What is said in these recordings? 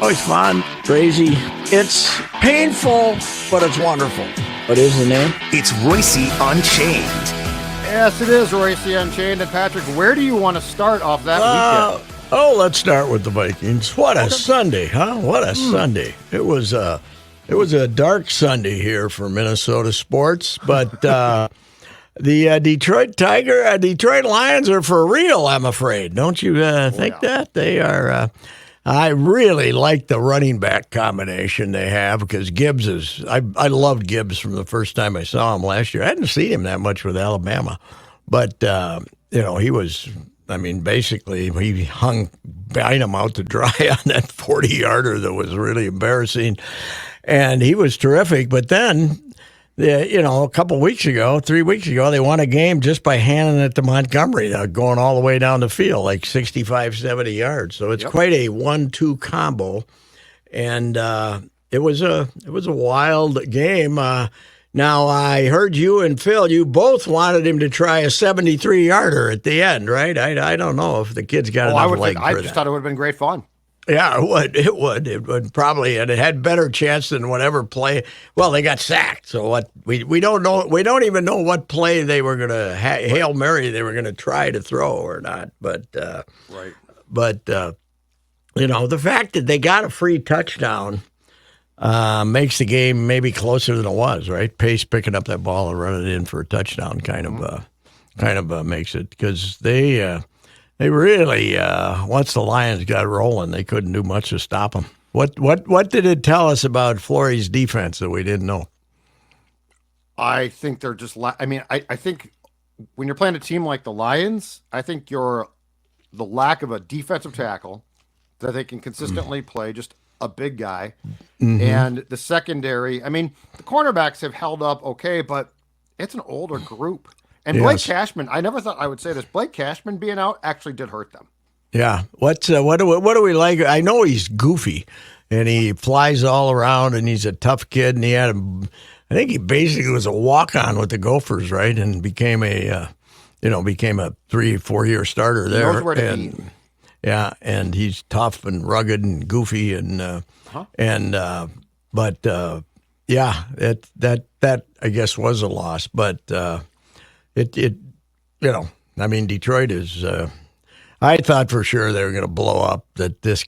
It's fun, crazy. It's painful, but it's wonderful. What is the name? It's Reusse Unchained. Yes, it is Reusse Unchained. And Patrick, where do you want to start off that weekend? Let's start with the Vikings. What a Sunday, huh? What a Sunday. It was a dark Sunday here for Minnesota sports, but the Detroit Lions are for real, I'm afraid. Don't you think that? They are. I really like the running back combination they have because Gibbs is. I loved Gibbs from the first time I saw him last year. I hadn't seen him that much with Alabama, but he was. I mean, basically, he hung Bynum out to dry on that 40-yarder that was really embarrassing, and he was terrific. But then, a couple weeks ago, 3 weeks ago, they won a game just by handing it to Montgomery, going all the way down the field, like 65, 70 yards. So it's quite a 1-2 combo, and it was a wild game. Now, I heard you and Phil, you both wanted him to try a 73-yarder at the end, right? I don't know if the kid's got enough leg for that. I just thought it would have been great fun. Yeah, it would. It would probably, and it had better chance than whatever play. Well, they got sacked, so what? We don't know. We don't even know what play they were going to Hail Mary they were going to try to throw or not. But right. But the fact that they got a free touchdown makes the game maybe closer than it was. Right, Pace picking up that ball and running it in for a touchdown kind of makes it because they really, once the Lions got rolling, they couldn't do much to stop them. What did it tell us about Fleury's defense that we didn't know? I think they're just. I think when you're playing a team like the Lions, I think the lack of a defensive tackle that they can consistently play, just a big guy, and the secondary. I mean, the cornerbacks have held up okay, but it's an older group. And Blake Cashman, I never thought I would say this. Blake Cashman being out actually did hurt them. Yeah. What do we like? I know he's goofy, and he flies all around, and he's a tough kid. And I think he basically was a walk-on with the Gophers, right? And became a 3-4 year starter there. He knows where to eat. Yeah, and he's tough and rugged and goofy, that I guess was a loss, but. Detroit is. I thought for sure they were going to blow up. That this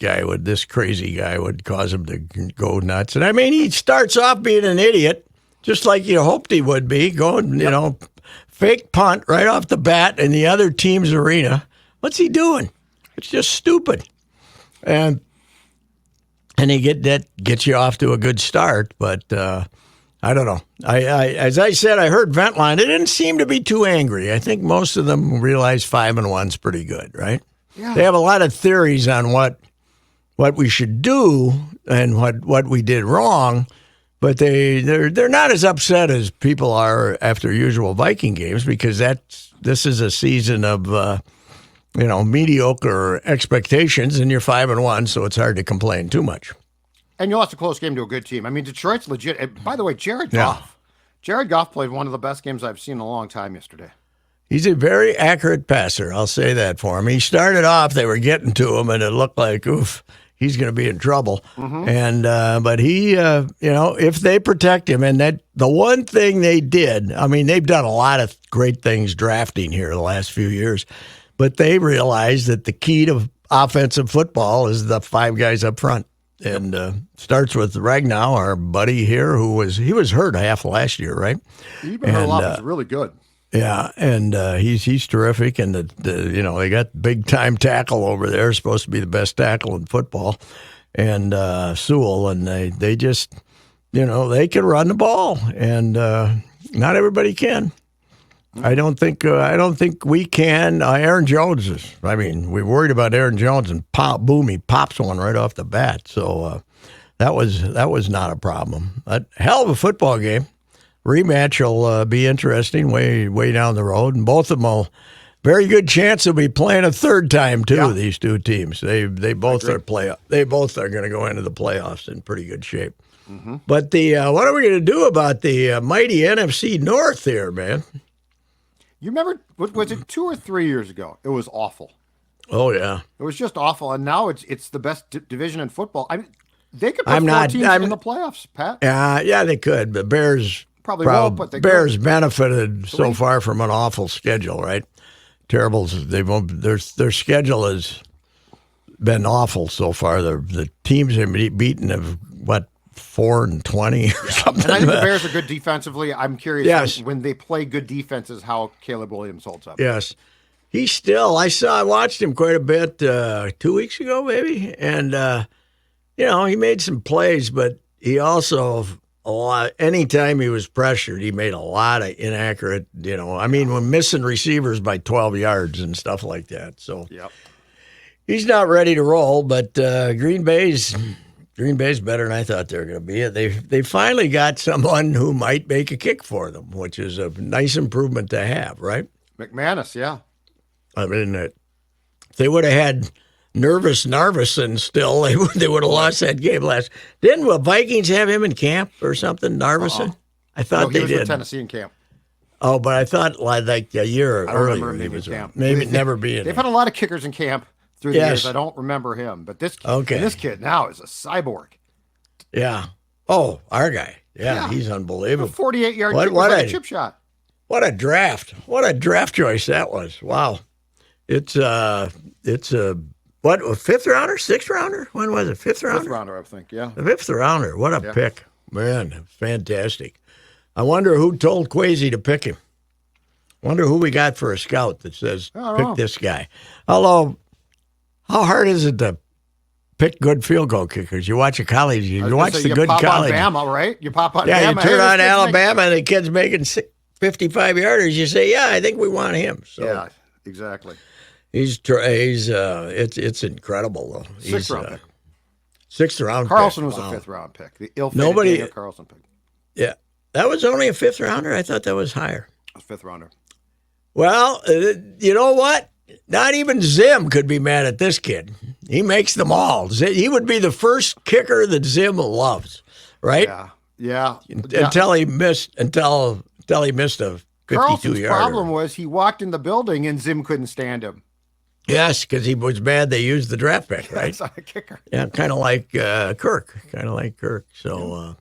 crazy guy would cause him to go nuts. And I mean, he starts off being an idiot, just like you hoped he would be, going, fake punt right off the bat in the other team's arena. What's he doing? It's just stupid. And that gets you off to a good start, but. I don't know. As I said, I heard Ventline. They didn't seem to be too angry. I think most of them realize 5-1's pretty good, right? Yeah. They have a lot of theories on what we should do and what we did wrong, but they're not as upset as people are after usual Viking games because this is a season of mediocre expectations, and you're 5-1, so it's hard to complain too much. And you lost a close game to a good team. I mean, Detroit's legit. And by the way, Jared Goff. Jared Goff played one of the best games I've seen in a long time yesterday. He's a very accurate passer. I'll say that for him. He started off, they were getting to him, and it looked like, oof, he's going to be in trouble. Mm-hmm. And but he, if they protect him, and that the one thing they did, I mean, they've done a lot of great things drafting here the last few years, but they realized that the key to offensive football is the 5 guys up front. And starts with Ragnow, our buddy here, he was hurt half last year, right? He's been hurt a lot. He's really good. Yeah, and he's terrific. And they got big time tackle over there, supposed to be the best tackle in football, and Sewell, and they just they can run the ball, and not everybody can. I don't think we can. Aaron Jones is. I mean, we're worried about Aaron Jones, and he pops one right off the bat. So that was not a problem. A hell of a football game. Rematch will be interesting way down the road, and both of them will. Very good chance they'll be playing a third time too. Yeah. These two teams, they both are playoff. They both are going to go into the playoffs in pretty good shape. Mm-hmm. But what are we going to do about the mighty NFC North here, man? You remember, was it 2 or 3 years ago? It was awful. Oh, yeah. It was just awful. And now it's the best division in football. I mean, They could put four teams in the playoffs, Pat. Yeah, they could. But Bears probably won't, but they Bears could. benefited so far from an awful schedule, right? Terrible. They won't. Their schedule has been awful so far. The teams they've beaten have 4-20 or something. And I think the Bears are good defensively. I'm curious when they play good defenses how Caleb Williams holds up. Yes. He's still, I watched him quite a bit 2 weeks ago, maybe. And, he made some plays, but he also, anytime he was pressured, he made a lot of inaccurate, when missing receivers by 12 yards and stuff like that. So he's not ready to roll, but Green Bay's better than I thought they were going to be. They finally got someone who might make a kick for them, which is a nice improvement to have, right? McManus, yeah. I mean, if they would have had nervous Narveson still, they would have lost that game last. Didn't the Vikings have him in camp or something, Narveson? I thought they did. He was did. with Tennessee in camp. Oh, but I thought like a year I don't earlier remember he him was in camp. Maybe never be in. They've had a lot of kickers in camp through the years. I don't remember him, but this kid now is a cyborg. Yeah. Oh, our guy. Yeah. He's unbelievable. 48-yard kick was like a chip shot. What a draft! What a draft choice that was! Wow. It's a fifth rounder, sixth rounder? When was it? Fifth rounder? Fifth rounder, I think. Yeah. The fifth rounder. What a pick, man! Fantastic. I wonder who told Kwesi to pick him. Wonder who we got for a scout that says pick this guy. Although, how hard is it to pick good field goal kickers? You watch a college. You watch the good college. Alabama, right? You pop on. Yeah, Bama. you turn on Alabama and the kid's making 55-yarders. You say, I think we want him. So. Yeah, exactly. It's incredible though. Sixth round pick. Sixth round. Carlson was a fifth round pick. The ill-fated Daniel Carlson pick. Yeah, that was only a fifth rounder. I thought that was higher. A fifth rounder. Well, you know what? Not even Zim could be mad at this kid. He makes them all. He would be the first kicker that Zim loves, right? Yeah. Until he missed. Until he missed a 52-yarder. Carlson's problem was he walked in the building and Zim couldn't stand him. Yes, because he was mad they used the draft pick, right? That's not a kicker. Yeah, kind of like Kirk. So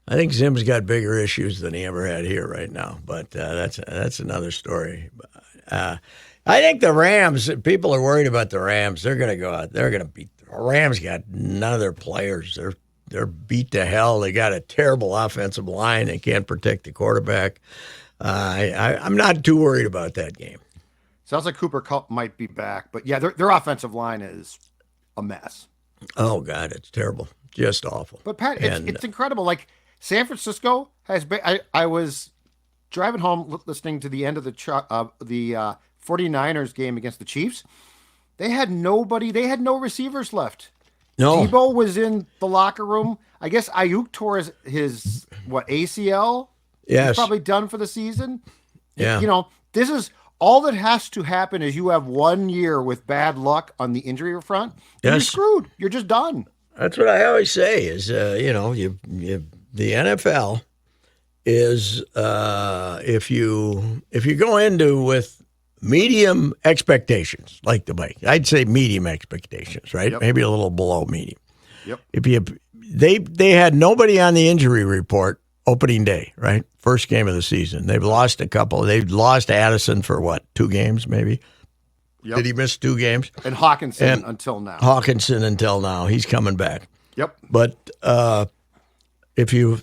I think Zim's got bigger issues than he ever had here right now. But that's another story. I think the Rams, people are worried about the Rams. They're going to go out. They're going to beat. The Rams got none of their players. They're beat to hell. They got a terrible offensive line. They can't protect the quarterback. I'm not too worried about that game. Sounds like Cooper Kupp might be back, but yeah, their offensive line is a mess. Oh God, it's terrible, just awful. But Pat, it's incredible. Like San Francisco has been. I was driving home listening to the end of the 49ers game against the Chiefs. They had nobody. They had no receivers left. No. Debo was in the locker room. I guess Ayuk tore his ACL. Yes. He's probably done for the season. Yeah. This is all that has to happen is you have 1 year with bad luck on the injury front. Yes. You're screwed. You're just done. That's what I always say is, the NFL is if you go into with medium expectations, like the Vikings, I'd say medium expectations, right? Yep. Maybe a little below medium. Yep. They had nobody on the injury report opening day, right? First game of the season. They've lost a couple. They've lost Addison for 2 games maybe? Yep. Did he miss 2 games? And Hawkinson until now. Hawkinson until now. He's coming back. Yep. But if you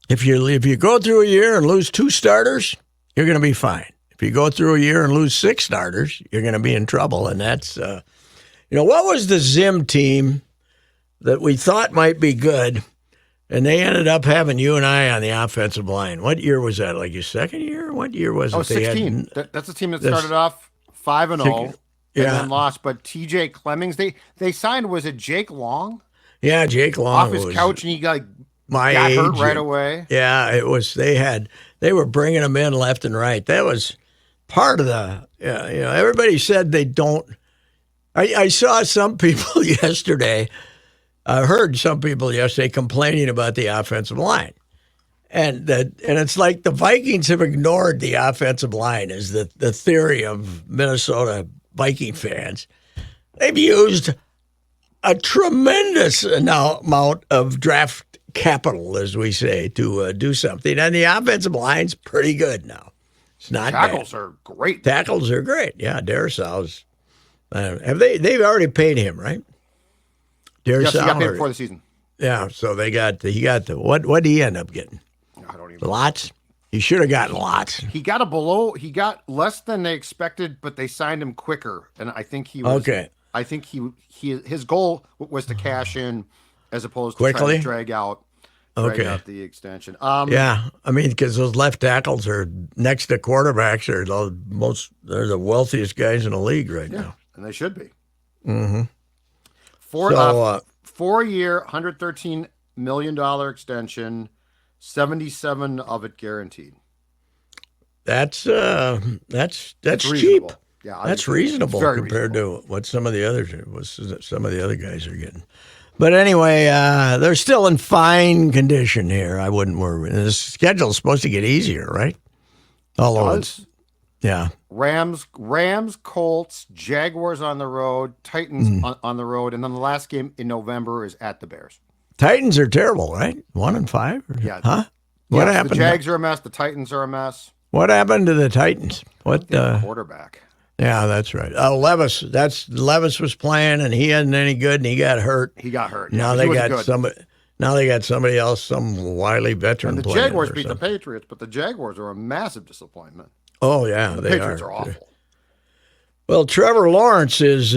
go through a year and lose 2 starters, you're going to be fine. If you go through a year and lose 6 starters, you're going to be in trouble. And that's what was the Zim team that we thought might be good? And they ended up having you and I on the offensive line. What year was that? Like your second year? What year was it? Oh, 16. That's a team that started off 5-0 and then lost. But T.J. Clemmings, they signed, was it Jake Long? Yeah, Jake Long. Off his couch, and he got age, hurt right away. Yeah, it was. They were bringing him in left and right. That was part of the. Everybody said they don't. I saw some people yesterday. I heard some people yesterday complaining about the offensive line, and it's like the Vikings have ignored the offensive line is the theory of Minnesota Viking fans. They've used a tremendous amount of draft capital, as we say, to do something. And the offensive line's pretty good now. It's not Tackles bad. are great. Tackles are great. Yeah, Darrisaw's. They've already paid him, right? Yes, he got paid before the season. Yeah, so he got the what did he end up getting? I don't even. Lots. He should have gotten lots. He got less than they expected, but they signed him quicker, and I think he was Okay. I think his goal was to cash in as opposed to Quickly? trying to drag out the extension. Yeah, I mean, because those left tackles are next to quarterbacks are they're the wealthiest guys in the league right now. And they should be. Mm-hmm. 4-year, $113 million extension, 77 of it guaranteed. That's Reasonable. cheap. Yeah, That's reasonable compared to what some of the other guys are getting. But anyway, they're still in fine condition here. I wouldn't worry. The schedule's supposed to get easier, right? Although yeah. Rams, Colts, Jaguars on the road, Titans on the road, and then the last game in November is at the Bears. Titans are terrible, right? 1-5? Yeah. Huh? What happened? The Jags are a mess. The Titans are a mess. What happened to the Titans? What quarterback? Yeah, that's right. Levis. Levis was playing, and he wasn't any good, and he got hurt. Now they got somebody. Now they got somebody else, some wily veteran. And the Jaguars beat the Patriots, but the Jaguars are a massive disappointment. Oh yeah, the Patriots are awful. Well, Trevor Lawrence is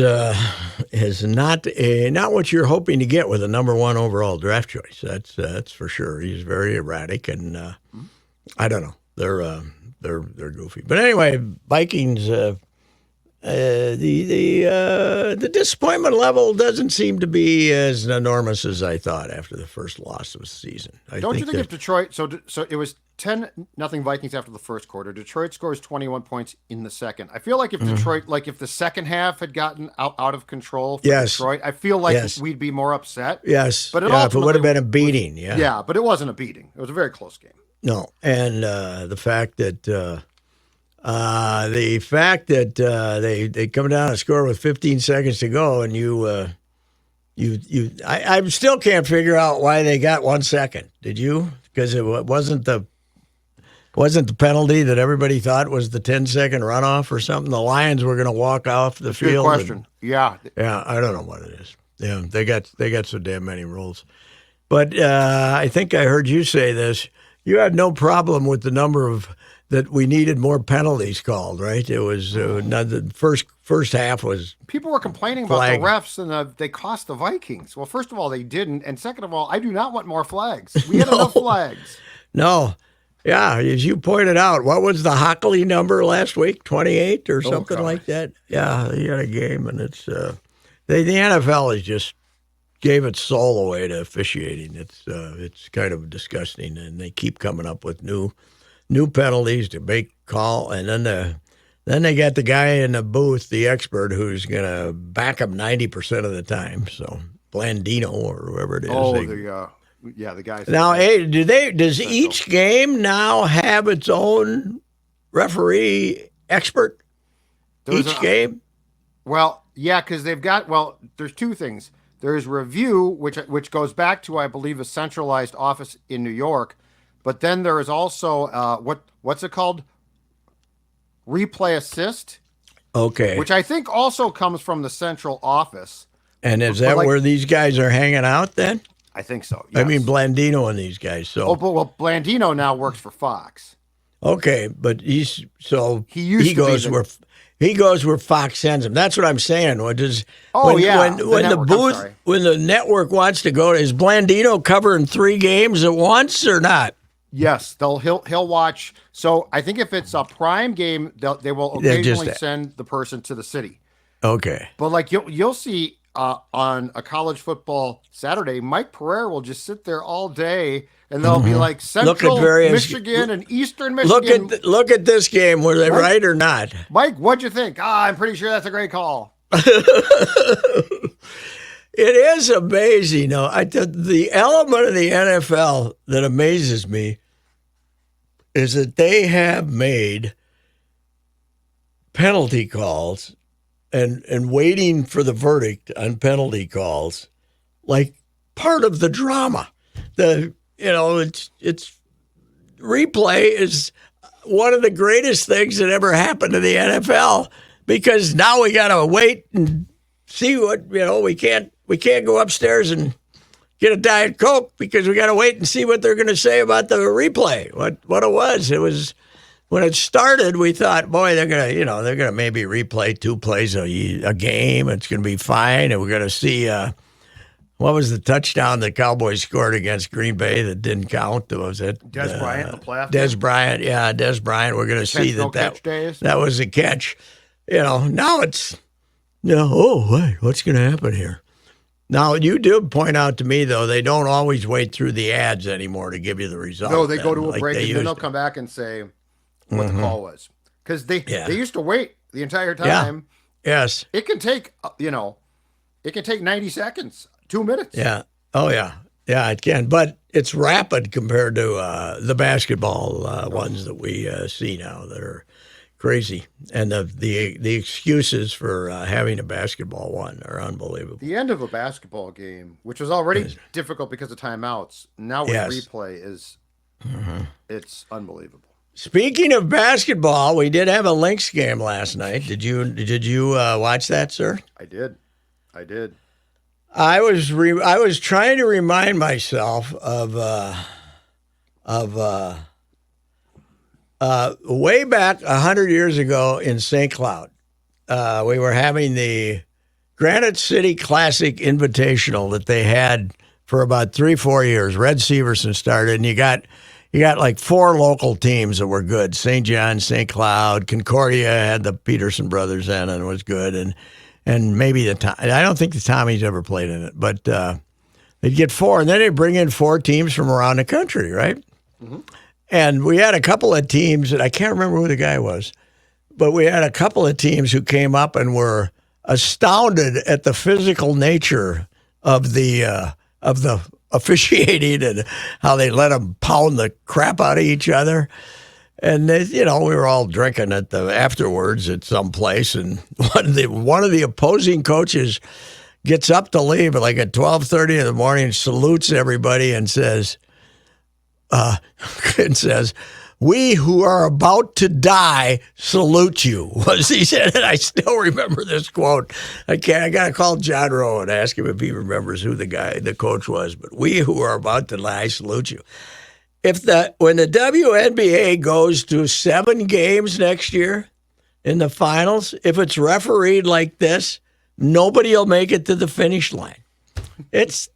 not what you're hoping to get with a number 1 overall draft choice. That's for sure. He's very erratic, and I don't know. They're goofy. But anyway, Vikings. The disappointment level doesn't seem to be as enormous as I thought after the first loss of the season. Don't you think if Detroit? So it was 10-0 Vikings after the first quarter. Detroit scores 21 points in the second. I feel like if Detroit, if the second half had gotten out of control for Detroit, I feel like we'd be more upset. Yes, but if it would have been a beating, yeah, but it wasn't a beating. It was a very close game. No, and the fact that they come down and score with 15 seconds to go, and I still can't figure out why they got 1 second. Did you? Because it wasn't the penalty that everybody thought was the 10-second runoff or something. The Lions were going to walk off the field. Good question. Yeah, I don't know what it is. Yeah, they got so damn many rules. But I think I heard you say this. You had no problem with the number of that we needed more penalties called, right? It was the first half was. People were complaining about the refs and they cost the Vikings. Well, first of all, they didn't, and second of all, I do not want more flags. We had enough flags. No, yeah, as you pointed out, what was the Hockley number last week? 28 or something like that. Yeah, he had a game, and it's the NFL has just gave its soul away to officiating. It's kind of disgusting, and they keep coming up with new penalties to make call, and then they got the guy in the booth, the expert, who's going to back them 90% of the time. So Blandino or whoever it is. Oh, the guy. Now, hey, does each game now have its own referee expert? Each game? Well, yeah, because they've got. Well, there's two things. There's review, which goes back to, I believe, a centralized office in New York. But then there is also what's it called? Replay assist. Okay. Which I think also comes from the central office. And is that where these guys are hanging out then? I think so. Yes. I mean Blandino and these guys. So. Oh, but Blandino now works for Fox. Okay, but he goes where Fox sends him. That's what I'm saying. When the network wants to go, is Blandino covering 3 games at once or not? Yes, he'll watch. So I think if it's a prime game, they will occasionally send the person to the city. Okay, but like you'll see on a college football Saturday, Mike Pereira will just sit there all day, and they'll be like Central Michigan and Eastern Michigan. Look at this game. Were they right or not? Mike, what'd you think? I'm pretty sure that's a great call. It is amazing. The element of the NFL that amazes me is that they have made penalty calls and waiting for the verdict on penalty calls, like part of the drama. It's replay is one of the greatest things that ever happened to the NFL, because now we got to wait and see what, we can't go upstairs and get a Diet Coke because we got to wait and see what they're going to say about the replay. What it was when it started, we thought, boy, they're gonna maybe replay 2 plays a game. It's gonna be fine, and we're gonna see what was the touchdown the Cowboys scored against Green Bay that didn't count? Was it Des Bryant, the playoff? Des Bryant, yeah, Des Bryant. We're gonna see that was a catch. Now it's oh wait, what's gonna happen here? Now, you did point out to me, though, they don't always wait through the ads anymore to give you the result. No, they go to a break, and then they'll come back and say what the call was. Because they used to wait the entire time. Yeah. Yes. It can take, it can take 90 seconds, 2 minutes. Yeah. Oh, yeah. Yeah, it can. But it's rapid compared to the basketball ones that we see now that are crazy, and the excuses for having a basketball one are unbelievable. The end of a basketball game, which was already difficult because of timeouts, now with replay is it's unbelievable. Speaking of basketball, we did have a Lynx game last night. Did you watch that, sir? I did. I was trying to remind myself of way back 100 years ago in St. Cloud. We were having the Granite City Classic Invitational that they had for about 3-4 years. Red Severson started, and you got like 4 local teams that were good. St. John, St. Cloud, Concordia had the Peterson brothers in and was good, and maybe I don't think the Tommies ever played in it, but they'd get 4, and then they'd bring in 4 teams from around the country, right? Mm-hmm. And we had a couple of teams, and I can't remember who the guy was, but we had a couple of teams who came up and were astounded at the physical nature of the officiating and how they let them pound the crap out of each other. And we were all drinking afterwards at some place, and one of the opposing coaches gets up to leave like at 12:30 in the morning, salutes everybody, and says, "We who are about to die salute you," was he said, and I still remember this quote. I got to call John Rowe and ask him if he remembers who the coach was. But "we who are about to die salute you." When the WNBA goes to 7 games next year in the finals, if it's refereed like this, nobody will make it to the finish line. It's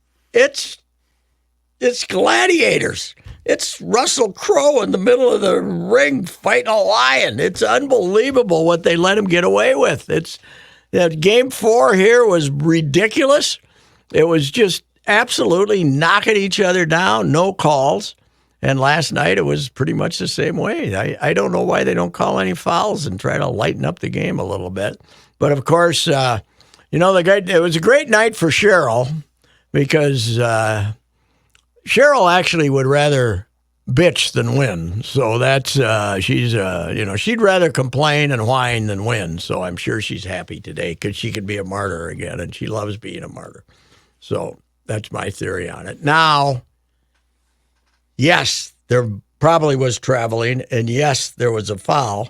gladiators. It's Russell Crowe in the middle of the ring fighting a lion. It's unbelievable what they let him get away with. Game 4 here was ridiculous. It was just absolutely knocking each other down, no calls. And last night it was pretty much the same way. I don't know why they don't call any fouls and try to lighten up the game a little bit. But of course, it was a great night for Cheryl, because Cheryl actually would rather bitch than win. So that's she'd rather complain and whine than win. So I'm sure she's happy today because she could be a martyr again, and she loves being a martyr. So that's my theory on it. Now, yes, there probably was traveling, and yes, there was a foul,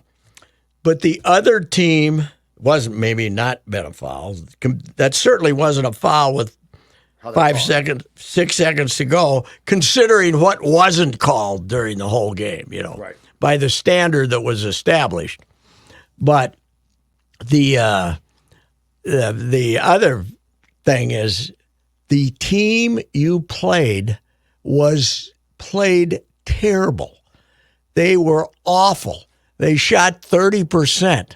but the other team wasn't maybe not been a foul. That certainly wasn't a foul with 6 seconds to go, considering what wasn't called during the whole game, right, by the standard that was established. But the other thing is the team you played played terrible. They were awful. They shot 30%.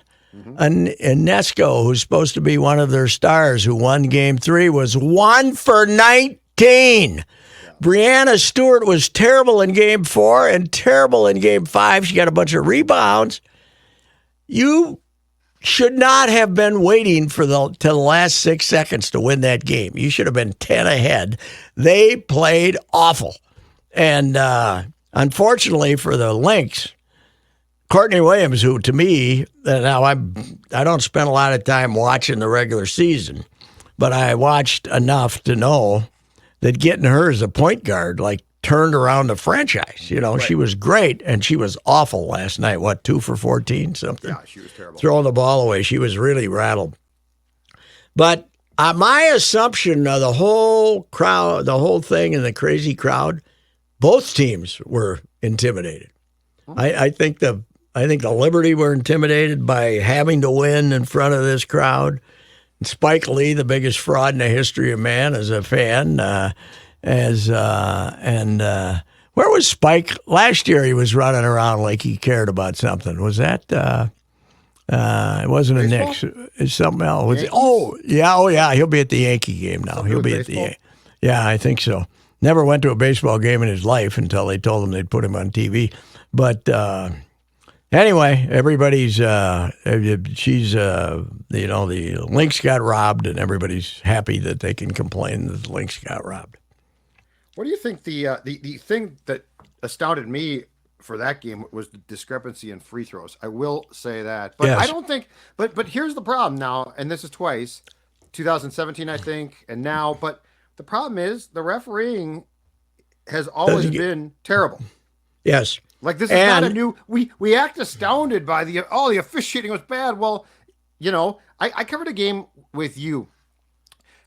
And Nesco, who's supposed to be one of their stars, who won Game 3, was 1 for 19. Yeah. Brianna Stewart was terrible in Game 4 and terrible in Game 5. She got a bunch of rebounds. You should not have been waiting till the last 6 seconds to win that game. You should have been 10 ahead. They played awful. And unfortunately for the Lynx, Courtney Williams, who to me, now I don't spend a lot of time watching the regular season, but I watched enough to know that getting her as a point guard turned around the franchise. Right. She was great, and she was awful last night. 2 for 14, something? Yeah, she was terrible. Throwing the ball away. She was really rattled. But my assumption of the whole crowd, the whole thing and the crazy crowd, both teams were intimidated. I think the Liberty were intimidated by having to win in front of this crowd. Spike Lee, the biggest fraud in the history of man, as a fan, where was Spike last year? He was running around like he cared about something. Was that? It wasn't a Knicks. It's something else. Yeah. He'll be at the Yankee game now. He'll be at the. Yeah, I think so. Never went to a baseball game in his life until they told him they'd put him on TV. But anyway, everybody's the Lynx got robbed, and everybody's happy that they can complain that the Lynx got robbed. What do you think the thing that astounded me for that game was the discrepancy in free throws? I will say that, but yes. I don't think. But here's the problem now, and this is twice, 2017, I think, and now. But the problem is the refereeing has always been terrible. Yes. Like, this is not a new. We act astounded by the officiating was bad. Well, I covered a game with you,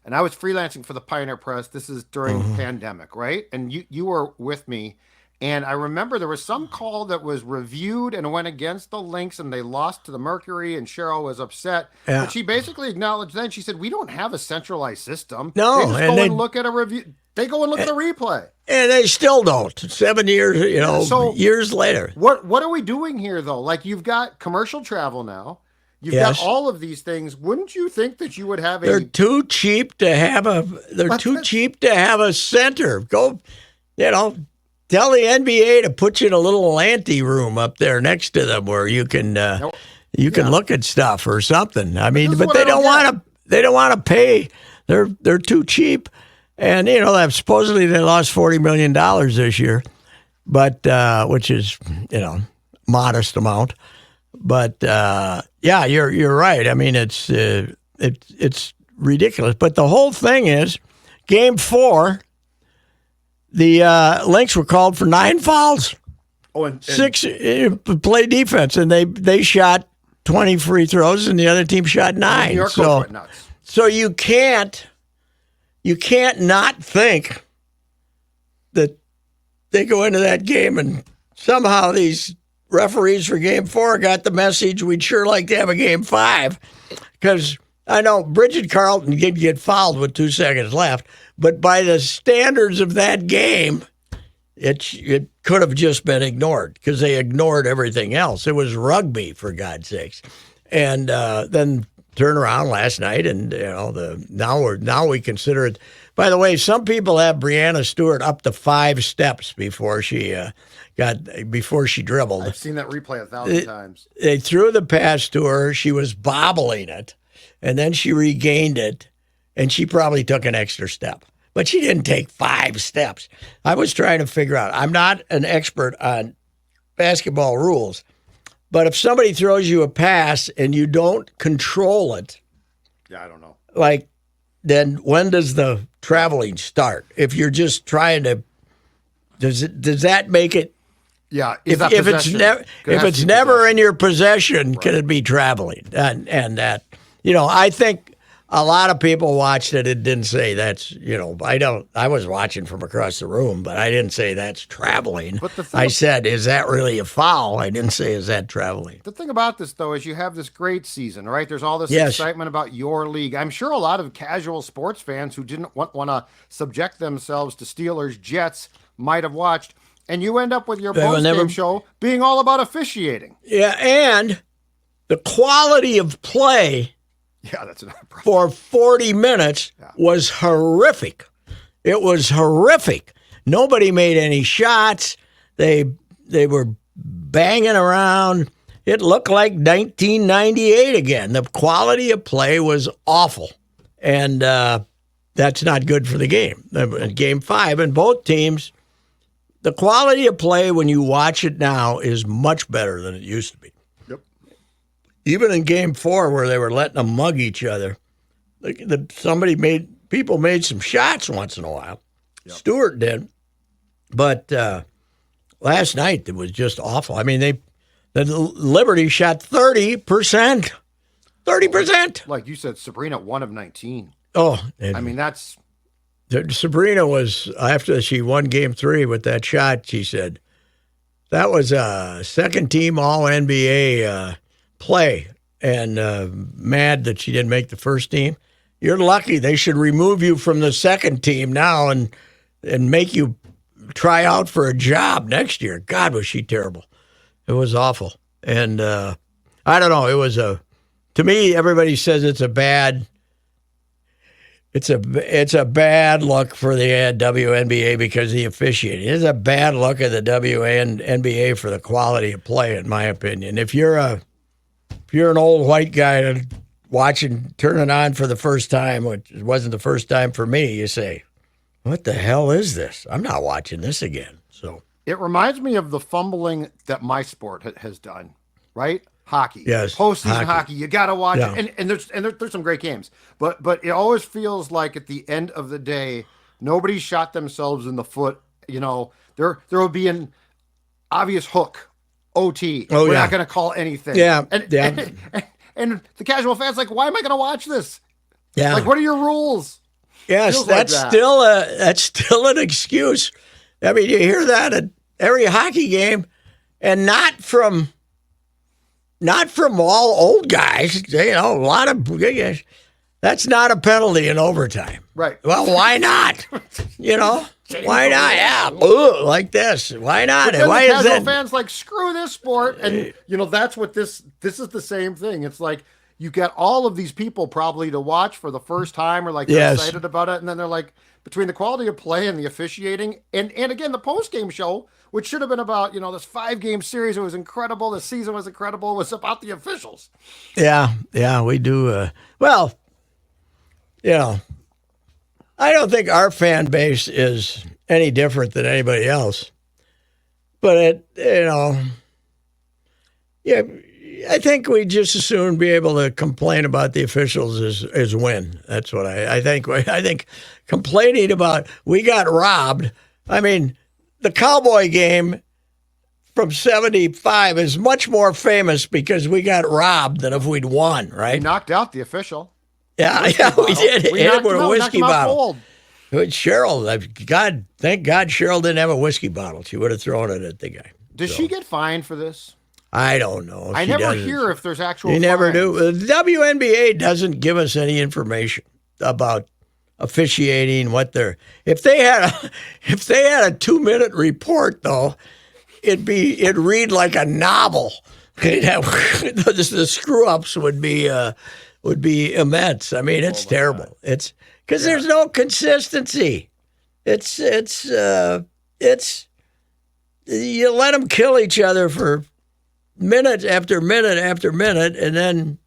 and I was freelancing for the Pioneer Press. This is during the pandemic, right? And you were with me, and I remember there was some call that was reviewed and went against the Lynx, and they lost to the Mercury, and Cheryl was upset. Yeah. But she basically acknowledged then. She said, "We don't have a centralized system. No, they just go and look at a review. They go and look at the replay." And they still don't. 7 years, years later. What are we doing here, though? Like, you've got commercial travel now. You've got all of these things. Wouldn't you think that you would have They're too cheap to have a center. Go, tell the NBA to put you in a little ante room up there next to them where you can look at stuff or something. I mean, but they don't want to pay. They're too cheap. And, supposedly they lost $40 million this year, but which is, modest amount. But, you're right. I mean, it's ridiculous. But the whole thing is, Game 4, the Lynx were called for 9 fouls. Oh, and 6 play defense, and they shot 20 free throws, and the other team shot 9. New York went nuts. So you can't not think that they go into that game and somehow these referees for Game 4 got the message we'd sure like to have a Game 5. Because I know Bridget Carlton did get fouled with 2 seconds left, but by the standards of that game, it could have just been ignored because they ignored everything else. It was rugby, for God's sakes. And then turn around last night, and now we consider it. By the way, some people have Breanna Stewart up to 5 steps before she dribbled. I've seen that replay 1,000 times. They threw the pass to her. She was bobbling it, and then she regained it, and she probably took an extra step. But she didn't take 5 steps. I was trying to figure out. I'm not an expert on basketball rules. But if somebody throws you a pass and you don't control it, I don't know. Then when does the traveling start? If you're just trying to, does that make it? Yeah. If it's never in your possession, right, can it be traveling? And that, I think a lot of people watched it and didn't say that's, I was watching from across the room, but I didn't say that's traveling. I said, is that really a foul? I didn't say, is that traveling? The thing about this, though, is you have this great season, right? There's all this excitement about your league. I'm sure a lot of casual sports fans who didn't want to subject themselves to Steelers, Jets might have watched, and you end up with your post-game show being all about officiating. Yeah, and the quality of play that's another problem. For 40 minutes was horrific. It was horrific. Nobody made any shots. They were banging around. It looked like 1998 again. The quality of play was awful. And that's not good for the game. Game 5, and both teams, the quality of play when you watch it now is much better than it used to be. Yep. Even in Game 4 where they were letting them mug each other, people made some shots once in a while. Yep. Stewart did. But last night it was just awful. I mean, the Liberty shot 30%. 30%. Like you said, Sabrina, 1 of 19. Oh, I mean, that's... Sabrina was, after she won Game 3 with that shot, she said, that was a second-team All-NBA play, and mad that she didn't make the first team. You're lucky. They should remove you from the second team now and make you try out for a job next year. God, was she terrible. It was awful. And I don't know. It was to me, everybody says it's a bad look for the WNBA because of the officiating. It's a bad look at the WNBA for the quality of play, in my opinion. If you're an old white guy turning on for the first time, which wasn't the first time for me, you say, what the hell is this? I'm not watching this again. So it reminds me of the fumbling that my sport has done, right? Hockey, yes, postseason hockey. You got to watch it, and there's some great games, but it always feels like at the end of the day, nobody shot themselves in the foot. You know, there will be an obvious hook, OT. We're not going to call anything. Yeah, and the casual fans like, why am I going to watch this? Yeah, like, what are your rules? Yes, that's still an excuse. I mean, you hear that at every hockey game, and not from all old guys. You know, a lot of guys. That's not a penalty in overtime. Right. Well, why not? You know, why not? Yeah, like this. Why not? But then why the is casual that? fans like, screw this sport, and you know that's what this is the same thing. It's like you get all of these people probably to watch for the first time, or like they're excited about it, and then they're like, between the quality of play and the officiating, and again the post game show, which should have been about this 5-game series. It was incredible. The season was incredible. It was about the officials. Yeah, we do. Well, I don't think our fan base is any different than anybody else. But I think we just as soon be able to complain about the officials as win. That's what I think. I think complaining about we got robbed. I mean, the Cowboy game from '75 is much more famous because we got robbed than if we'd won, right? We knocked out the official. Yeah, we did. We Hit him knocked with him a out, whiskey knocked him out bottle. cold. Cheryl, thank God Cheryl didn't have a whiskey bottle. She would have thrown it at the guy. Does she get fined for this? I don't know. I never hear if there's actual You fines. never do. The WNBA doesn't give us any information about officiating, what they're. If they had a 2-minute report though, it'd read like a novel. The screw ups would be immense. I mean, it's terrible. It's because there's no consistency. It's you let them kill each other for minute after minute after minute, and then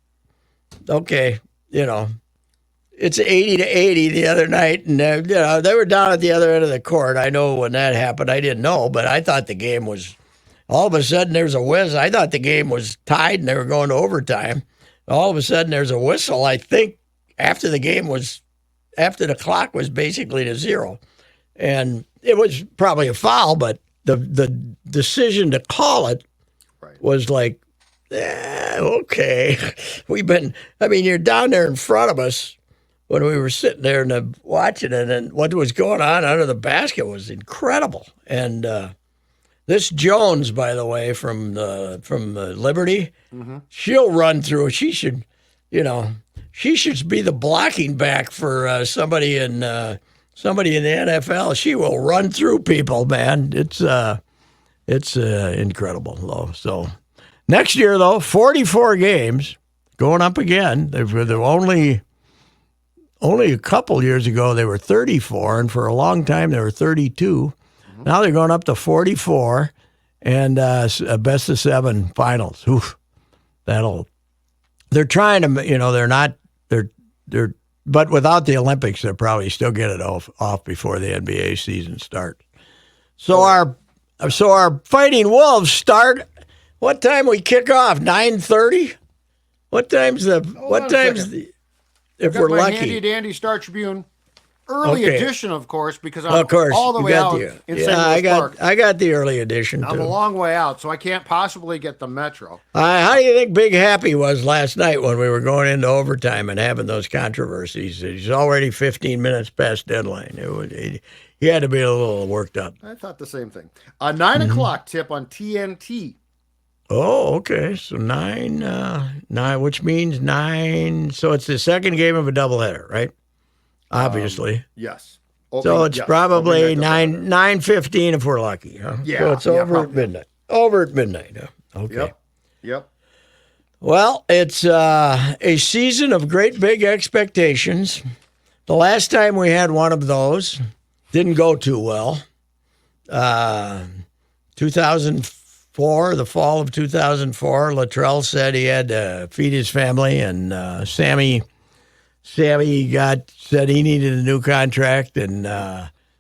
it's 80-80 the other night, and they were down at the other end of the court. I know when that happened, I didn't know, but I thought the game was. All of a sudden, there's a whistle. I thought the game was tied and they were going to overtime. All of a sudden, there's a whistle. I think after the clock was basically to zero, and it was probably a foul, but the decision to call it was like, okay. You're down there in front of us when we were sitting there and watching it, and what was going on under the basket was incredible. And this Jones, by the way, from Liberty, she'll run through. She should be the blocking back for somebody in the NFL. She will run through people, man. It's incredible, though. So next year, though, 44 games going up again. They were only a couple years ago they were 34, and for a long time they were 32. Now they're going up to 44, and a best of 7 finals. Oof, they're trying to, but without the Olympics, they'll probably still get it off before the NBA season starts. So So our Fighting Wolves start. What time we kick off? 9:30. What time's the? What time's the? If we're my lucky. handy dandy Star Tribune. Early edition, of course, because I'm of course, all the way out in St. Louis Park. I got the early edition, I'm too. a long way out, so I can't possibly get the Metro. How do you think Big Happy was last night when we were going into overtime and having those controversies? He's already 15 minutes past deadline. He had to be a little worked up. I thought the same thing. A 9 o'clock tip on TNT. Oh, okay. So 9, which means 9. So it's the second game of a doubleheader, right? Obviously. Yes. So it's probably 9:15 if we're lucky. Huh? Yeah. So it's over at midnight. Over at midnight. Huh? Okay. Yep. Well, it's a season of great big expectations. The last time we had one of those didn't go too well. 2004, the fall of 2004, Luttrell said he had to feed his family, and Sammy said he needed a new contract, and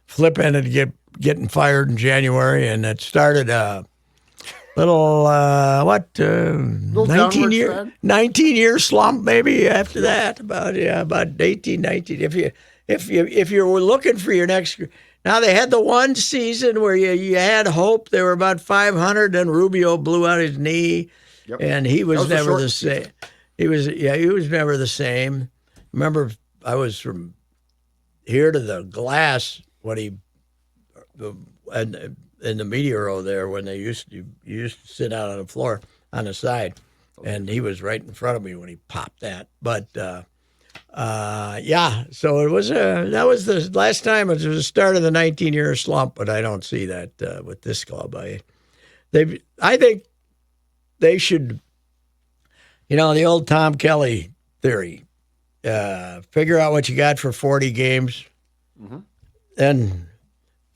Flip ended up getting fired in January, and it started a little 19-year slump maybe after that. About 18, 19. If you were looking for your next. Now they had the one season where you had hope. They were about 500. Then Rubio blew out his knee, and he was never the same. He was never the same. Remember, I was from here to the glass when in the media row there when you used to sit out on the floor on the side, and he was right in front of me when he popped that. But so it was that was the last time. It was the start of the 19-year slump, but I don't see that with this club. I think they should, the old Tom Kelly theory. Figure out what you got for 40 games, then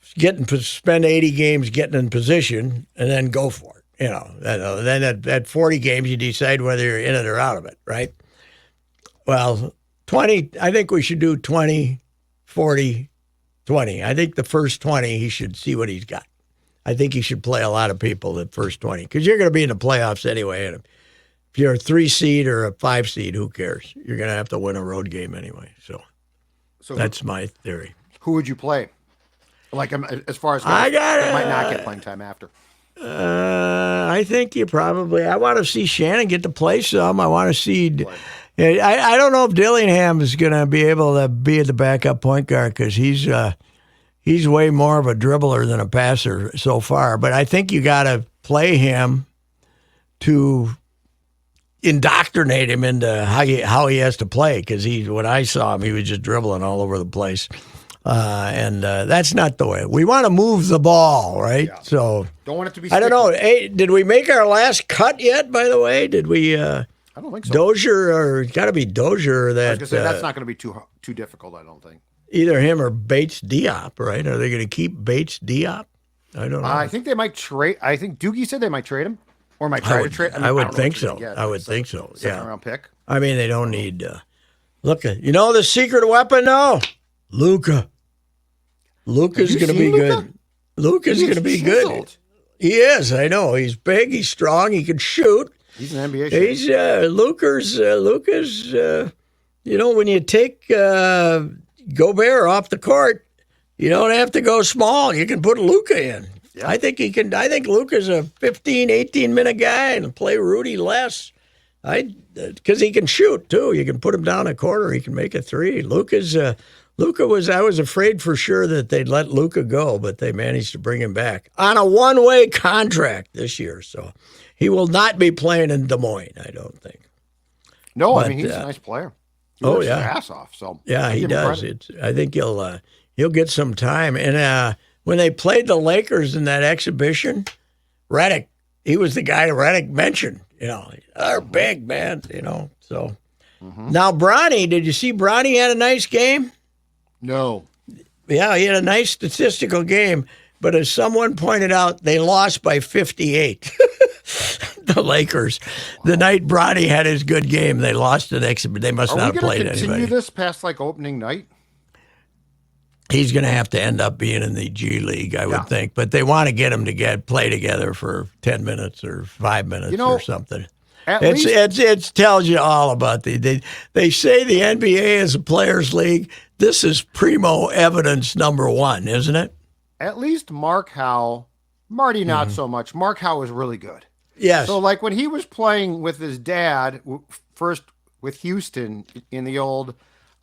spend 80 games getting in position, and then go for it. Then at 40 games, you decide whether you're in it or out of it, right? Well, 20, I think we should do 20, 40, 20. I think the first 20, he should see what he's got. I think he should play a lot of people the first 20, because you're going to be in the playoffs anyway, and if you're a 3 seed or a 5 seed, who cares? You're going to have to win a road game anyway. So that's my theory. Who would you play? Like, as far as guys that might not get playing time after. I think I want to see Shannon get to play some. I want to see. I don't know if Dillingham is going to be able to be the backup point guard because he's way more of a dribbler than a passer so far. But I think you got to play him to indoctrinate him into how he has to play, because when I saw him, he was just dribbling all over the place, and that's not the way we want to move the ball, right? Yeah. So don't want it to be. I don't know. Hey, did we make our last cut yet? By the way, did we? I don't think so. Dozier, or it's got to be Dozier. That I was gonna say that's not going to be too difficult. I don't think either him or Bates Diop. Right? Are they going to keep Bates Diop? I don't know. I think they might trade. I think Doogie said they might trade him. Or might try to trade. I would think so. I would think so. Second round pick. I mean, they don't need. Look, the secret weapon now, Luka. Luka's going to be good. Luka's going to be good. He is. I know. He's big. He's strong. He can shoot. He's an NBA shooter. He's Luka's. When you take Gobert off the court, you don't have to go small. You can put Luka in. Yeah. I think he can. I think Luka's a 15, 18-minute guy and play Rudy less. Because he can shoot too. You can put him down a corner. He can make a three. Luka was. I was afraid for sure that they'd let Luka go, but they managed to bring him back on a one-way contract this year. So he will not be playing in Des Moines, I don't think. No, I mean he's a nice player. He works his ass off. So yeah, he does. I think he'll get some time. And when they played the Lakers in that exhibition, Redick, he was the guy Redick mentioned. They're big, man. So now Bronny, did you see Bronny had a nice game? No. Yeah, he had a nice statistical game, but as someone pointed out, they lost by 58. The Lakers. The night Bronny had his good game, they lost an exhibition. They must not have played anybody. Are we going to continue this past opening night? he's going to have to end up being in the G League, I would think. But they want to get him to play together for 10 minutes or 5 minutes or something. It tells you all about they say the NBA is a players' league. This is primo evidence number one, isn't it? At least Mark Howe, Marty not so much. Mark Howe is really good. Yes. So like when he was playing with his dad, first with Houston in the old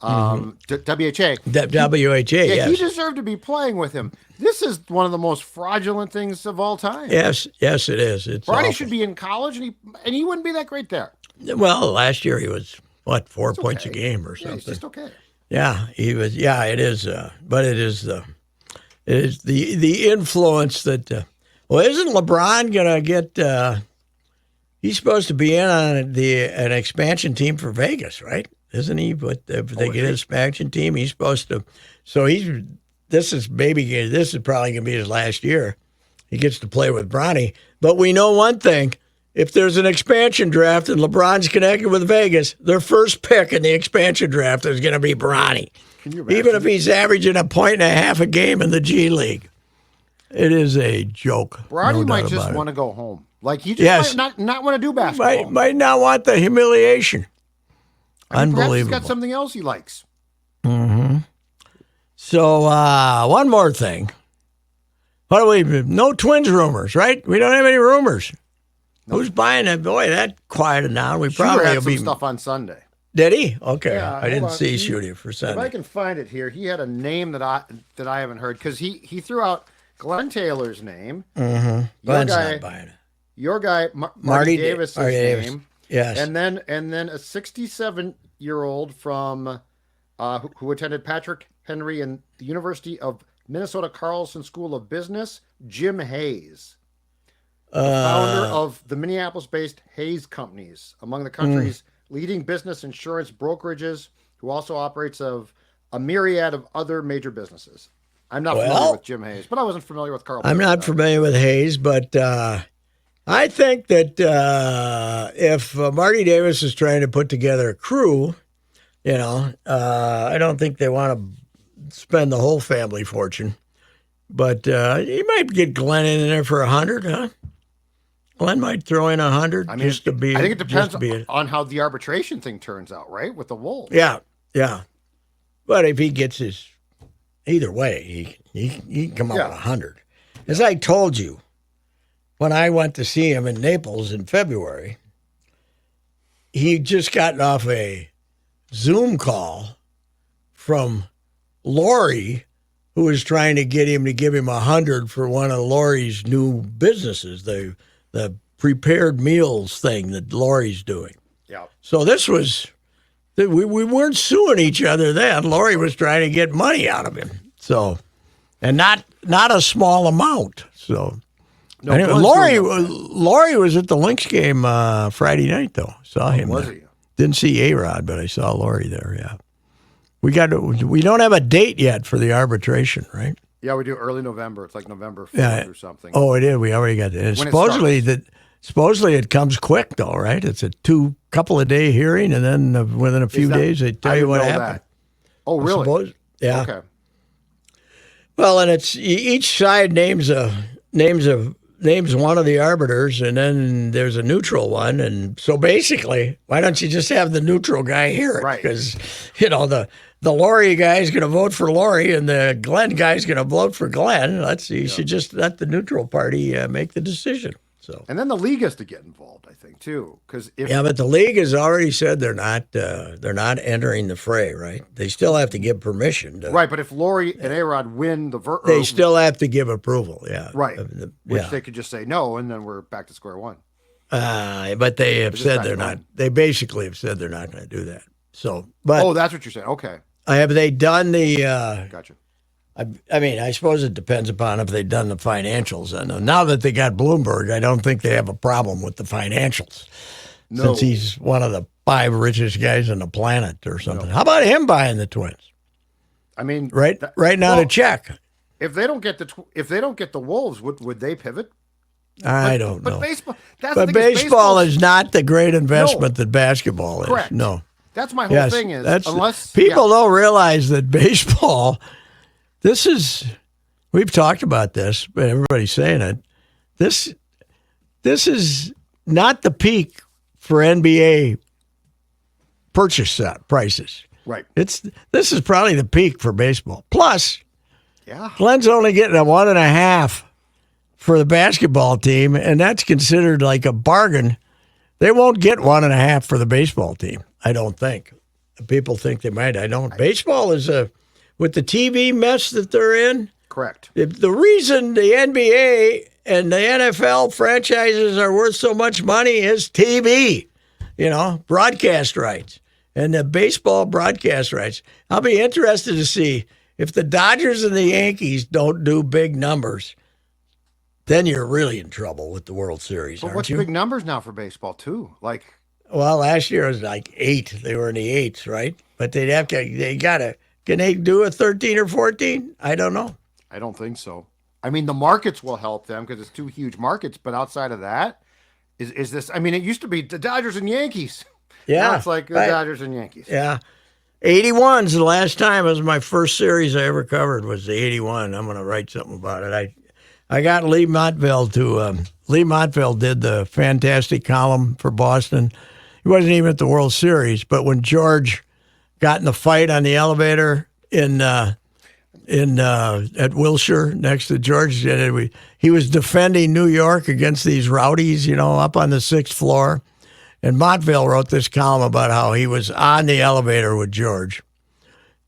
WHA. WHA, yes. He deserved to be playing with him. This is one of the most fraudulent things of all time. Yes, it is. It's Bronny should be in college, and he wouldn't be that great there. Well, last year he was, 4 points a game or something. Yeah, he's just okay. Yeah, he was. Yeah, it is. But it is the influence that. Isn't LeBron gonna get? He's supposed to be in on an expansion team for Vegas, right? Isn't he? But if they get an expansion team, he's supposed to. So this is probably gonna be his last year. He gets to play with Bronny. But we know one thing. If there's an expansion draft and LeBron's connected with Vegas, their first pick in the expansion draft is going to be Bronny. Even if he's averaging 1.5 points a game in the G League. It is a joke. Bronny might just want to go home. Like, he just might not want to do basketball. Might not want the humiliation. Unbelievable. Perhaps he's got something else he likes. Mm-hmm. So, one more thing. What do we? No Twins rumors, right? We don't have any rumors. Who's buying it? Boy, that quieted down. We probably had some stuff on Sunday. Did he? Okay, yeah, I didn't see Shooty for Sunday. If I can find it here, he had a name that I haven't heard because he threw out Glenn Taylor's name. Mm-hmm. Glenn's not buying it. Your guy, Marty Davis' name. Yes, and then a 67-year-old from who attended Patrick Henry and the University of Minnesota Carlson School of Business, Jim Hayes. The founder of the Minneapolis-based Hayes Companies, among the country's leading business insurance brokerages, who also operates a myriad of other major businesses. I'm not familiar with Jim Hayes, but I wasn't familiar with Carl. I'm not familiar with Hayes, but I think that if Marty Davis is trying to put together a crew, I don't think they want to spend the whole family fortune. But you might get Glenn in there for 100, huh? Glenn might throw in 100 just to be. I think it depends on how the arbitration thing turns out, right? With the Wolves. Yeah. But if he gets either way, he can come up with 100. As I told you, when I went to see him in Naples in February, he'd just gotten off a Zoom call from Lori, who was trying to get him to give him 100 for one of Lori's new businesses, the prepared meals thing that Lori's doing. Yeah. So this was, we weren't suing each other then. Lori was trying to get money out of him. So, and not a small amount. So, no, anyway, Lori was at the Lynx game Friday night though. Saw him. Was there. he? Didn't see A-Rod, but I saw Lori there. Yeah. We don't have a date yet for the arbitration, right? Yeah, we do early November. It's like November 4th or something. Oh, it is. We already got it. Supposedly it comes quick though, right? It's a couple of day hearing, and then within a few days they tell you what happened. Oh, really? Yeah. Okay. Well, and it's each side names one of the arbiters, and then there's a neutral one, and so basically, why don't you just have the neutral guy hear it? Right. Because the Lori guy is going to vote for Lori, and the Glenn guy is going to vote for Glenn. You should just let the neutral party make the decision. So, and then the league has to get involved, I think, too, because but the league has already said they're not entering the fray, right? They still have to give permission. Right, but if Lori and A-Rod win they still have to give approval. Yeah, right. Which they could just say no, and then we're back to square one. But they have said they're not. They basically have said they're not going to do that. So, but that's what you're saying. Okay. Have they done the? Gotcha. I mean, I suppose it depends upon if they've done the financials. And now that they got Bloomberg, I don't think they have a problem with the financials. No. Since he's one of the 5 richest guys on the planet or something. No. How about him buying the Twins? I mean, right now to check. If they don't get the Wolves, would they pivot? I don't know. But baseball is not the great investment that basketball is. Correct. No. That's my whole thing is unless people don't realize that baseball this is, we've talked about this, but everybody's saying it. This is not the peak for NBA purchase set prices. Right. This is probably the peak for baseball. Plus, Yeah. Glenn's only getting a 1.5 for the basketball team, and that's considered like a bargain. They won't get 1.5 for the baseball team, I don't think. People think they might. I don't. Baseball is with the TV mess that they're in. Correct. The reason the NBA and the NFL franchises are worth so much money is TV, broadcast rights, and the baseball broadcast rights. I'll be interested to see if the Dodgers and the Yankees don't do big numbers, then you're really in trouble with the World Series, But aren't what's you? big numbers now for baseball too? Like, Well, last year it was like 8. They were in the 8s, right? But can they do a 13 or 14? I don't know. I don't think so. I mean, the markets will help them because it's 2 huge markets. But outside of that, is this? I mean, it used to be the Dodgers and Yankees. Yeah. Now it's like the right. Dodgers and Yankees. Yeah. 81's the last time. It was my first series I ever covered was the 81. I'm going to write something about it. I got Lee Montville Lee Montville did the fantastic column for Boston. He wasn't even at the World Series, but when George got in the fight on the elevator at Wilshire next to George, he was defending New York against these rowdies, up on the 6th floor. And Montville wrote this column about how he was on the elevator with George.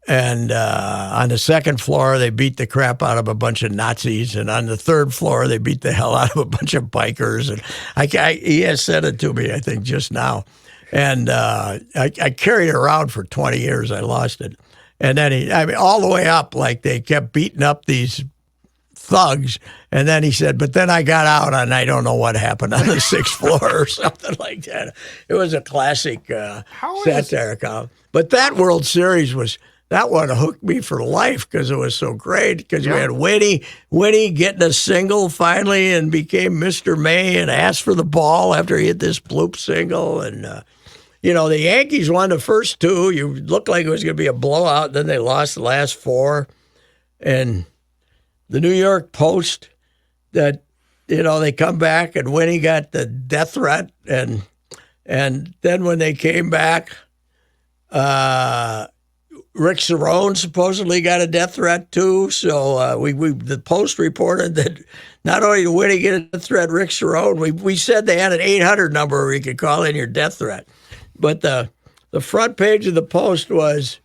And on the 2nd floor, they beat the crap out of a bunch of Nazis. And on the 3rd floor, they beat the hell out of a bunch of bikers. And he has said it to me, I think, just now. And I carried it around for 20 years. I lost it. And then all the way up, like they kept beating up these thugs. And then he said, but then I got out and I don't know what happened on the 6th floor or something like that. It was a classic satire column. But that World Series that one hooked me for life because it was so great. Because you had Winnie getting a single finally and became Mr. May and asked for the ball after he hit this bloop single. And, the Yankees won the first 2. You looked like it was going to be a blowout. Then they lost the last 4. And the New York Post, that, they come back and Winnie got the death threat. And then when they came back, Rick Cerrone supposedly got a death threat too. So the Post reported that not only did Winnie get a death threat, Rick Cerrone, we said they had an 800 number where you could call in your death threat. But the front page of the Post was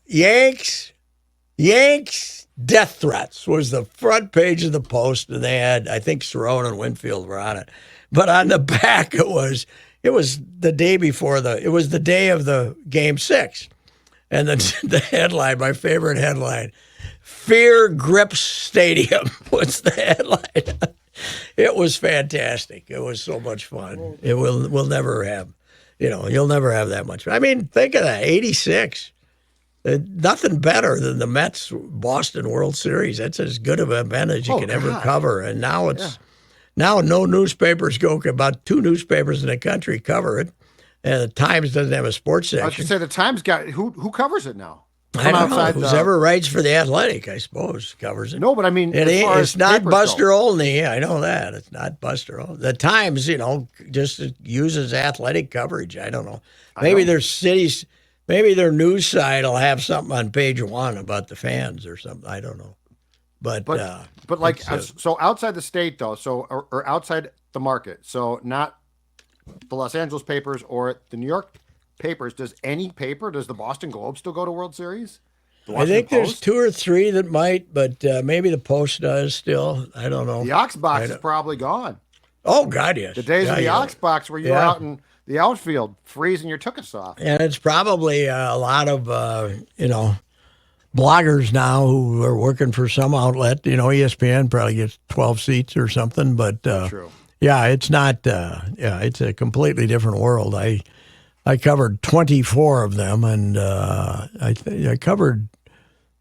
Yanks death threats was the front page of the Post, and they had, I think, Cerrone and Winfield were on it. But on the back, it was the day before it was the day of the Game 6. And the headline, my favorite headline, Fear Grips Stadium was the headline. It was fantastic. It was so much fun. It will never have, you'll never have that much. I mean, think of that, 86. Nothing better than the Mets Boston World Series. That's as good of an event as you can ever cover. And now Now no newspapers go. About 2 newspapers in the country cover it, and the Times doesn't have a sports section. I was going to say the Times got who covers it now? I don't know. Whoever writes for the Athletic, I suppose, covers it. No, but I mean, it's not Buster Olney. I know that it's not Buster Olney. The Times, just uses athletic coverage. I don't know. Maybe their cities, maybe their news site will have something on page 1 about the fans or something. I don't know. But like, so outside the state though, or outside the market, so not the Los Angeles papers or the New York papers, does the Boston Globe still go to World Series? I think there's 2 or 3 that might, but maybe the Post does still. I don't know. The Ox Box is probably gone. Oh, God, yes. The days of the Ox Box where you were out in the outfield freezing your tuchus off. And it's probably a lot of, bloggers now who are working for some outlet. ESPN probably gets 12 seats or something. But, True. Yeah, it's not, it's a completely different world. I covered 24 of them, and I covered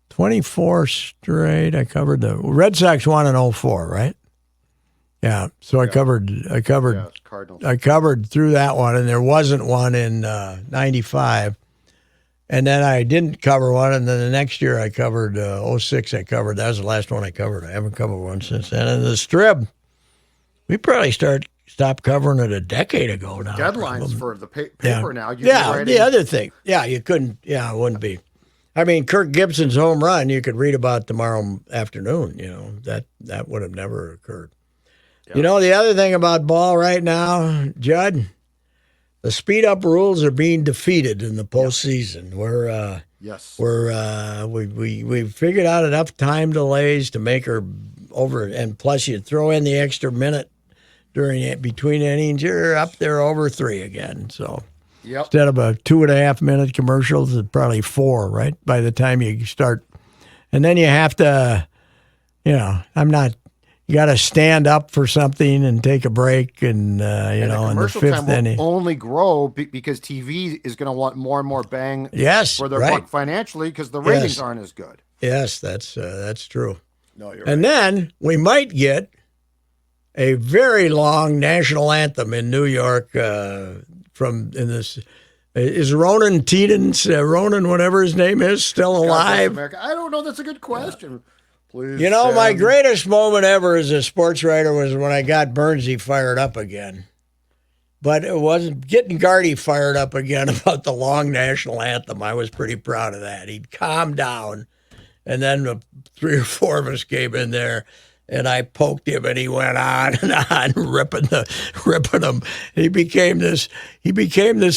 24 straight. I covered the Red Sox won in 04, right? Yeah. So I covered Cardinals. I covered through that one, and there wasn't one in 95. And then I didn't cover one, and then the next year I covered 06. I covered that was the last one I covered. I haven't covered one since then. And the Strib, we probably stopped covering it a decade ago now. Deadlines for the paper yeah. now. The other thing, you couldn't. Yeah, it wouldn't be. I mean, Kirk Gibson's home run you could read about tomorrow afternoon. That would have never occurred. Yeah. The other thing about ball right now, Judd. The speed-up rules are being defeated in the postseason. We've figured out enough time delays to make her over, and plus you throw in the extra minute between innings, you're up there over 3 again. So instead of a 2.5-minute commercials, it's probably 4, right? By the time you start, and then you have to, you got to stand up for something and take a break, and in the 5th inning. Will only grow because TV is going to want more and more bang for their buck financially because the ratings aren't as good. Yes, that's true. No, you're and right. then we might get a very long national anthem in New York Is Ronan Tedens, Ronan, whatever his name is, still alive? I don't know. That's a good question. Please. My greatest moment ever as a sports writer was when I got Burnsy fired up again. But it wasn't getting Gardy fired up again about the long national anthem. I was pretty proud of that. He'd calmed down, and then 3 or 4 of us came in there, and I poked him, and he went on and on, ripping him. He became this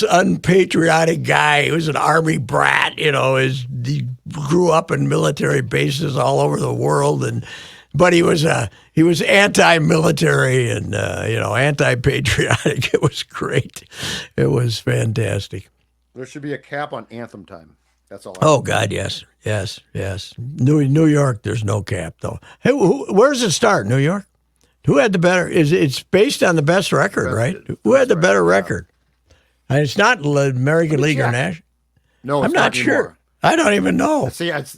unpatriotic guy. He was an army brat, he grew up in military bases all over the world, but he was anti-military and anti-patriotic. It was great. It was fantastic. There should be a cap on anthem time. That's all. Oh God, yes. New York, there's no cap though. Hey, where does it start? New York. Who had the better? It's based on the best record, right? Who had the better record? And it's not American League or National. No, I'm not sure. I don't even know. See, that's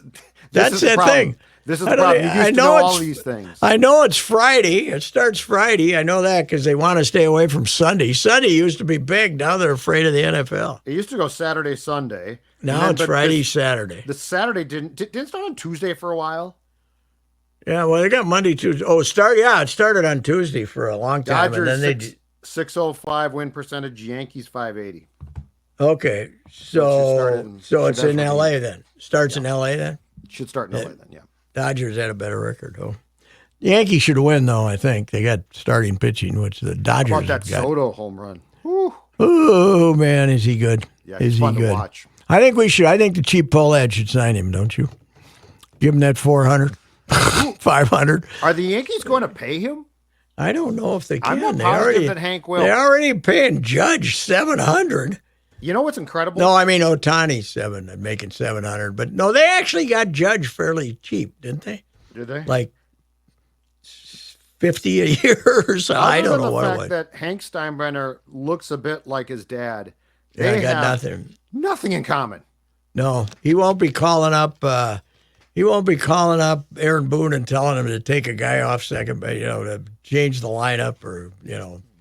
the thing. This is the problem. You used to know all these things. I know it's Friday. It starts Friday. I know that because they want to stay away from Sunday. Sunday used to be big. Now they're afraid of the NFL. It used to go Saturday, Sunday. Now it's Friday, Saturday. The Saturday didn't start on Tuesday for a while. Yeah, well, they got Monday, Tuesday. Oh, it started on Tuesday for a long time. Dodgers, and then 605 win percentage. Yankees 580. Okay, so it's in L.A. then. Starts in L.A. then. Should start in L.A. then. Yeah. Dodgers had a better record. Oh, the Yankees should win though. I think they got starting pitching, which the Dodgers. How about that Soto home run? Whew. Oh man, is he good? Yeah, he's fun to watch. I think we should. I think the cheap Pohlad should sign him. Don't you? Give him that 400, 500. Are the Yankees going to pay him? I don't know if they can. I'm not positive that Hank will. They're already paying Judge 700. You know what's incredible? No, I mean Ohtani's making 700, but no, they actually got Judge fairly cheap, didn't they? Did they? Like 50 a year or so. I don't know what it was. The fact that Hank Steinbrenner looks a bit like his dad. They got nothing. Nothing in common. No, he won't be calling up. He won't be calling up Aaron Boone and telling him to take a guy off second, to change the lineup or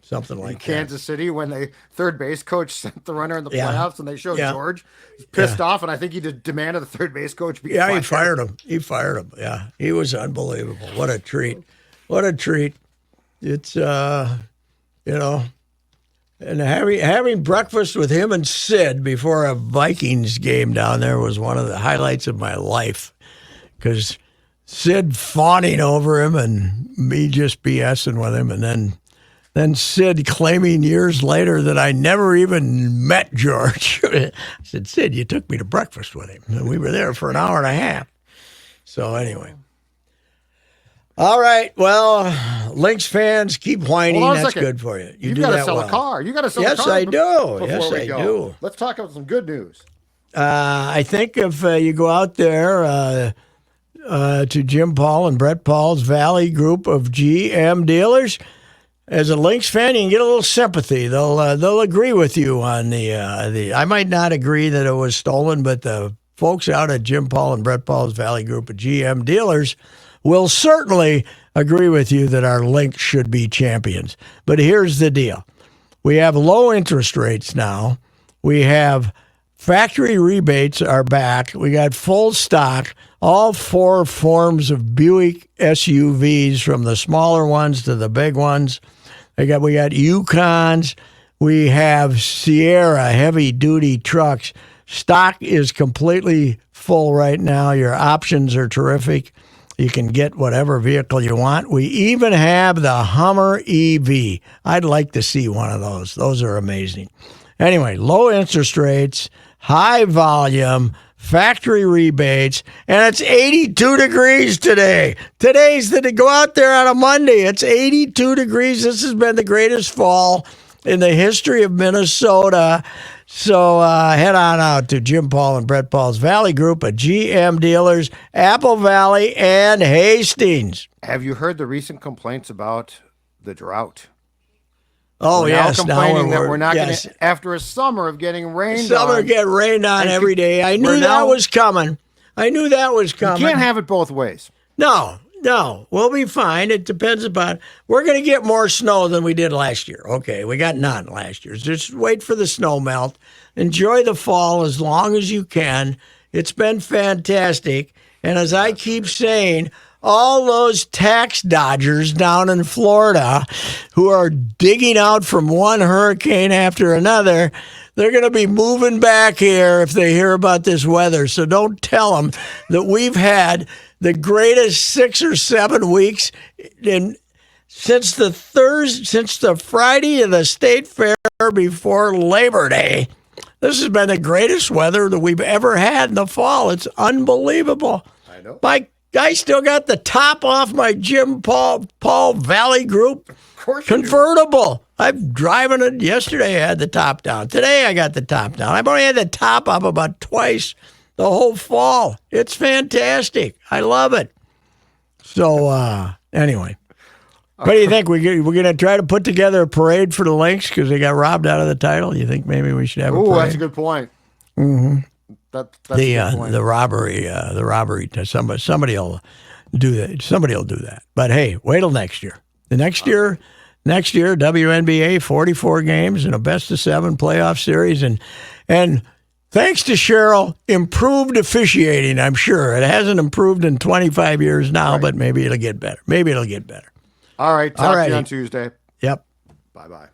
something like that. Kansas City, when the third base coach sent the runner in the playoffs and they showed George, he was pissed off, and I think he just demanded the third base coach be fired. He fired him. Yeah, he was unbelievable. What a treat. It's and having breakfast with him and Sid before a Vikings game down there was one of the highlights of my life, because Sid fawning over him and me just BSing with him, and then Sid claiming years later that I never even met George. I said, Sid, you took me to breakfast with him. And we were there for an hour and a half. So anyway. All right. Well, Lynx fans, keep whining. That's good for you. You've got to sell a car. You got to sell a car. Yes, I do. Yes, I do. Let's talk about some good news. I think if you go out there to Jim Paul and Brett Paul's Valley group of GM dealers, as a Lynx fan, you can get a little sympathy. They'll agree with you on the. I might not agree that it was stolen, but the folks out at Jim Paul and Brett Paul's Valley Group of GM dealers will certainly agree with you that our Lynx should be champions. But here's the deal: we have low interest rates now. We have Factory rebates are back. We got full stock, all 4 forms of Buick SUVs, from the smaller ones to the big ones. We got Yukons. We have Sierra heavy-duty trucks. Stock is completely full right now. Your options are terrific. You can get whatever vehicle you want. We even have the Hummer EV. I'd like to see one of those. Those are amazing. Anyway, low interest rates, high volume, factory rebates, and it's 82 degrees today. Go out there on a Monday. It's 82 degrees. This has been the greatest fall in the history of Minnesota. So head on out to Jim Paul and Brett Paul's Valley Group of GM dealers, Apple Valley and Hastings. Have you heard the recent complaints about the drought? Oh, we're yes. Now complaining that we're not yes. going to, after a summer of getting rained Summer on. get rained on every day. I knew that was coming. You can't have it both ways. No. We'll be fine. It depends upon. We're going to get more snow than we did last year. Okay, we got none last year. Just wait for the snow melt. Enjoy the fall as long as you can. It's been fantastic. And as I keep saying, all those tax dodgers down in Florida who are digging out from one hurricane after another, they're going to be moving back here if they hear about this weather. So don't tell them that we've had the greatest 6 or 7 weeks since the Friday of the State Fair before Labor Day. This has been the greatest weather that we've ever had in the fall. It's unbelievable. I know. I still got the top off my Jim Paul Valley Group convertible. I'm driving it. Yesterday I had the top down. Today I got the top down. I've only had the top up about twice the whole fall. It's fantastic. I love it. So anyway, what do you think? We're going to try to put together a parade for the Lynx because they got robbed out of the title? You think maybe we should have a parade? Oh, that's a good point. Mm-hmm. That's a good point. The robbery. Somebody will do that. Somebody will do that. But hey, wait till next year. Next year, WNBA 44 games and a best of 7 playoff series, and thanks to Cheryl, improved officiating. I'm sure it hasn't improved in 25 years now, but maybe it'll get better. All right. Talk to you on Tuesday. Yep. Bye-bye.